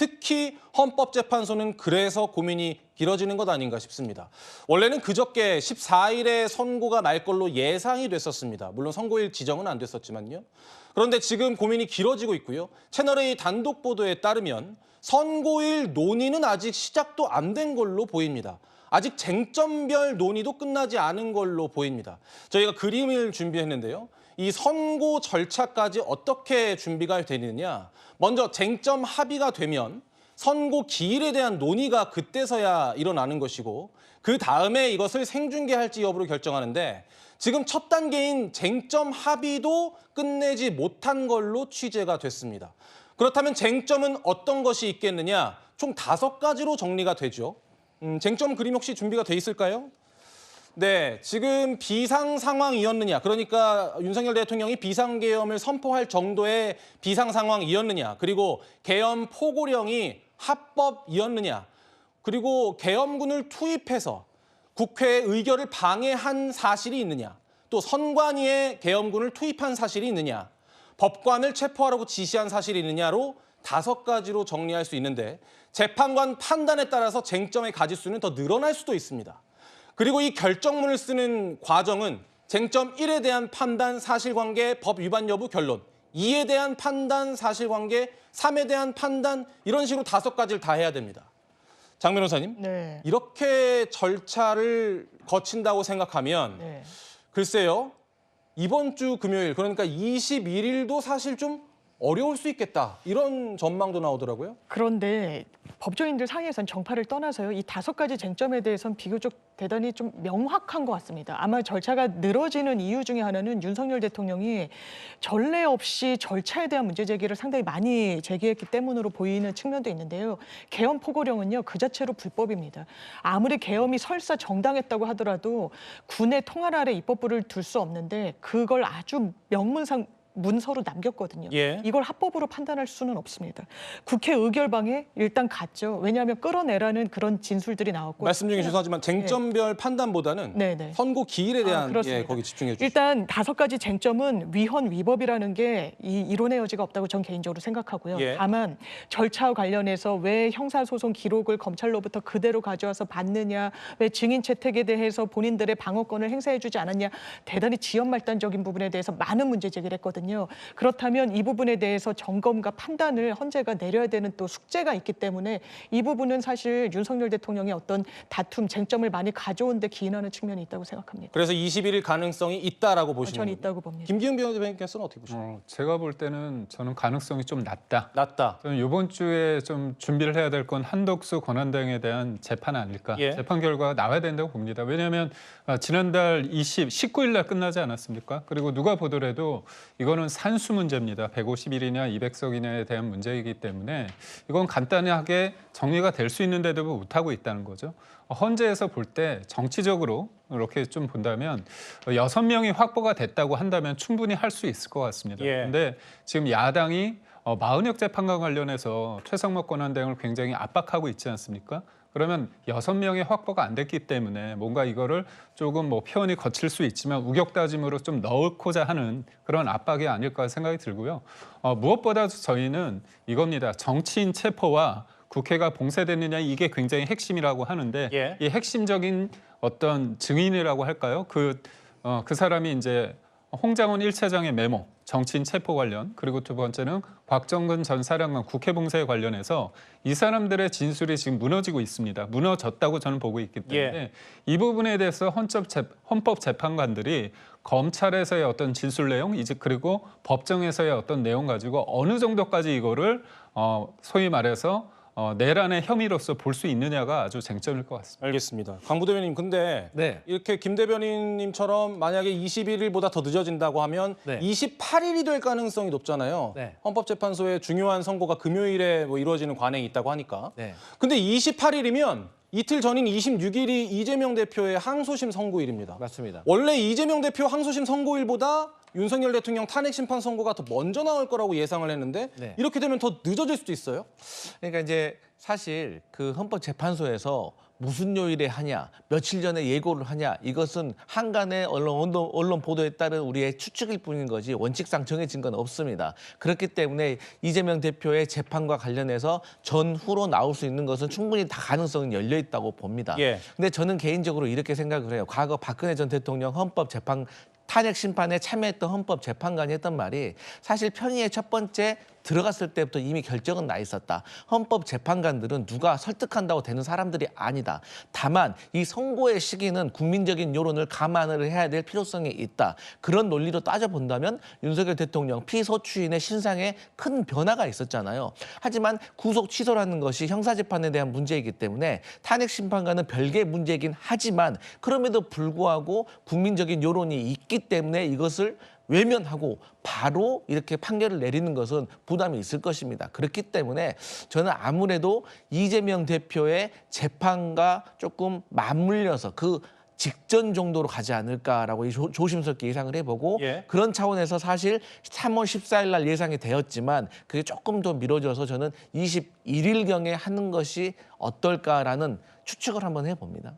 특히 헌법재판소는 그래서 고민이 길어지는 것 아닌가 싶습니다. 원래는 그저께 14일에 선고가 날 걸로 예상이 됐었습니다. 물론 선고일 지정은 안 됐었지만요. 그런데 지금 고민이 길어지고 있고요. 채널A 단독 보도에 따르면 선고일 논의는 아직 시작도 안 된 걸로 보입니다. 아직 쟁점별 논의도 끝나지 않은 걸로 보입니다. 저희가 그림을 준비했는데요. 이 선고 절차까지 어떻게 준비가 되느냐. 먼저 쟁점 합의가 되면 선고 기일에 대한 논의가 그때서야 일어나는 것이고 그 다음에 이것을 생중계할지 여부를 결정하는데 지금 첫 단계인 쟁점 합의도 끝내지 못한 걸로 취재가 됐습니다. 그렇다면 쟁점은 어떤 것이 있겠느냐? 총 5가지로 정리가 되죠. 쟁점 그림 혹시 준비가 돼 있을까요? 네, 지금 비상 상황이었느냐, 그러니까 윤석열 대통령이 비상계엄을 선포할 정도의 비상 상황이었느냐, 그리고 계엄 포고령이 합법이었느냐, 그리고 계엄군을 투입해서 국회의 의결을 방해한 사실이 있느냐, 또 선관위에 계엄군을 투입한 사실이 있느냐, 법관을 체포하라고 지시한 사실이 있느냐로 5가지로 정리할 수 있는데 재판관 판단에 따라서 쟁점의 가지수는 더 늘어날 수도 있습니다. 그리고 이 결정문을 쓰는 과정은 쟁점 1에 대한 판단, 사실관계, 법 위반 여부, 결론. 2에 대한 판단, 사실관계, 3에 대한 판단 이런 식으로 5가지를 다 해야 됩니다. 장 변호사님, 네. 이렇게 절차를 거친다고 생각하면 네. 글쎄요. 이번 주 금요일 그러니까 21일도 사실 좀 어려울 수 있겠다. 이런 전망도 나오더라고요. 그런데 법조인들 사이에선 정파를 떠나서요. 이 5가지 쟁점에 대해서는 비교적 대단히 좀 명확한 것 같습니다. 아마 절차가 늘어지는 이유 중에 하나는 윤석열 대통령이 전례 없이 절차에 대한 문제 제기를 상당히 많이 제기했기 때문으로 보이는 측면도 있는데요. 계엄 포고령은요. 그 자체로 불법입니다. 아무리 계엄이 설사 정당했다고 하더라도 군의 통할 아래 입법부를 둘 수 없는데 그걸 아주 명문상 문서로 남겼거든요. 예. 이걸 합법으로 판단할 수는 없습니다. 국회 의결방해 일단 갔죠. 왜냐하면 끌어내라는 그런 진술들이 나왔고. 말씀 중에 죄송하지만 쟁점별 판단보다는 네네. 선고 기일에 대한 그렇습니다. 거기 집중해 주시죠. 일단 5가지 쟁점은 위헌 위법이라는 게 이 이론의 여지가 없다고 전 개인적으로 생각하고요. 예. 다만 절차와 관련해서 왜 형사소송 기록을 검찰로부터 그대로 가져와서 받느냐, 왜 증인 채택에 대해서 본인들의 방어권을 행사해주지 않았냐, 대단히 지연말단적인 부분에 대해서 많은 문제 제기를 했거든요. 그렇다면 이 부분에 대해서 점검과 판단을 헌재가 내려야 되는 또 숙제가 있기 때문에 이 부분은 사실 윤석열 대통령의 어떤 다툼, 쟁점을 많이 가져온 데 기인하는 측면이 있다고 생각합니다. 그래서 21일 가능성이 있다라고 보시는 저는 거예요? 있다고 봅니다. 김기현 변호사님께서는 어떻게 보십니까? 제가 볼 때는 저는 가능성이 좀 낮다. 낮다. 저는 이번 주에 좀 준비를 해야 될 건 한덕수 권한대행에 대한 재판 아닐까. 예. 재판 결과가 나와야 된다고 봅니다. 왜냐하면 지난달 19일 날 끝나지 않았습니까? 그리고 누가 보더라도 이거는 산수 문제입니다. 150일이냐 200석이냐에 대한 문제이기 때문에 이건 간단하게 정리가 될 수 있는데도 못하고 있다는 거죠. 헌재에서 볼 때 정치적으로 이렇게 좀 본다면 6명이 확보가 됐다고 한다면 충분히 할 수 있을 것 같습니다. 예. 그런데 지금 야당이 마은혁 재판과 관련해서 최상목 권한대행을 굉장히 압박하고 있지 않습니까? 그러면 6명이 확보가 안 됐기 때문에 뭔가 이거를 조금 표현이 거칠 수 있지만 우격다짐으로 좀 넣고자 하는 그런 압박이 아닐까 생각이 들고요. 무엇보다도 저희는 이겁니다. 정치인 체포와 국회가 봉쇄됐느냐 이게 굉장히 핵심이라고 하는데 예. 이 핵심적인 어떤 증인이라고 할까요? 그 사람이 이제 홍장원 1차장의 메모, 정치인 체포 관련, 그리고 2번째는 곽정근 전 사령관 국회 봉쇄에 관련해서 이 사람들의 진술이 지금 무너지고 있습니다. 무너졌다고 저는 보고 있기 때문에 이 부분에 대해서 헌법재판관들이 검찰에서의 어떤 진술 내용, 이제 그리고 법정에서의 어떤 내용 가지고 어느 정도까지 이거를 소위 말해서 내란의 혐의로서 볼 수 있느냐가 아주 쟁점일 것 같습니다. 알겠습니다. 강 부대변인, 근데 네. 이렇게 김 대변인님처럼 만약에 21일보다 더 늦어진다고 하면 네. 28일이 될 가능성이 높잖아요. 네. 헌법재판소의 중요한 선고가 금요일에 이루어지는 관행이 있다고 하니까. 네. 근데 28일이면 이틀 전인 26일이 이재명 대표의 항소심 선고일입니다. 맞습니다. 원래 이재명 대표 항소심 선고일보다 윤석열 대통령 탄핵 심판 선고가 더 먼저 나올 거라고 예상을 했는데 네. 이렇게 되면 더 늦어질 수도 있어요? 그러니까 이제 사실 그 헌법재판소에서 무슨 요일에 하냐, 며칠 전에 예고를 하냐, 이것은 한간의 언론 보도에 따른 우리의 추측일 뿐인 거지 원칙상 정해진 건 없습니다. 그렇기 때문에 이재명 대표의 재판과 관련해서 전후로 나올 수 있는 것은 충분히 다 가능성은 열려 있다고 봅니다. 예. 근데 저는 개인적으로 이렇게 생각을 해요. 과거 박근혜 전 대통령 탄핵 심판에 참여했던 헌법재판관이 했던 말이 사실 편의의 첫 번째 들어갔을 때부터 이미 결정은 나 있었다. 헌법재판관들은 누가 설득한다고 되는 사람들이 아니다. 다만 이 선고의 시기는 국민적인 여론을 감안을 해야 될 필요성이 있다. 그런 논리로 따져본다면 윤석열 대통령 피소추인의 신상에 큰 변화가 있었잖아요. 하지만 구속 취소라는 것이 형사재판에 대한 문제이기 때문에 탄핵 심판과는 별개의 문제이긴 하지만 그럼에도 불구하고 국민적인 여론이 있기 때문에 이것을 외면하고 바로 이렇게 판결을 내리는 것은 부담이 있을 것입니다. 그렇기 때문에 저는 아무래도 이재명 대표의 재판과 조금 맞물려서 그 직전 정도로 가지 않을까라고 조심스럽게 예상을 해보고 예. 그런 차원에서 사실 3월 14일 날 예상이 되었지만 그게 조금 더 미뤄져서 저는 21일경에 하는 것이 어떨까라는 추측을 한번 해봅니다.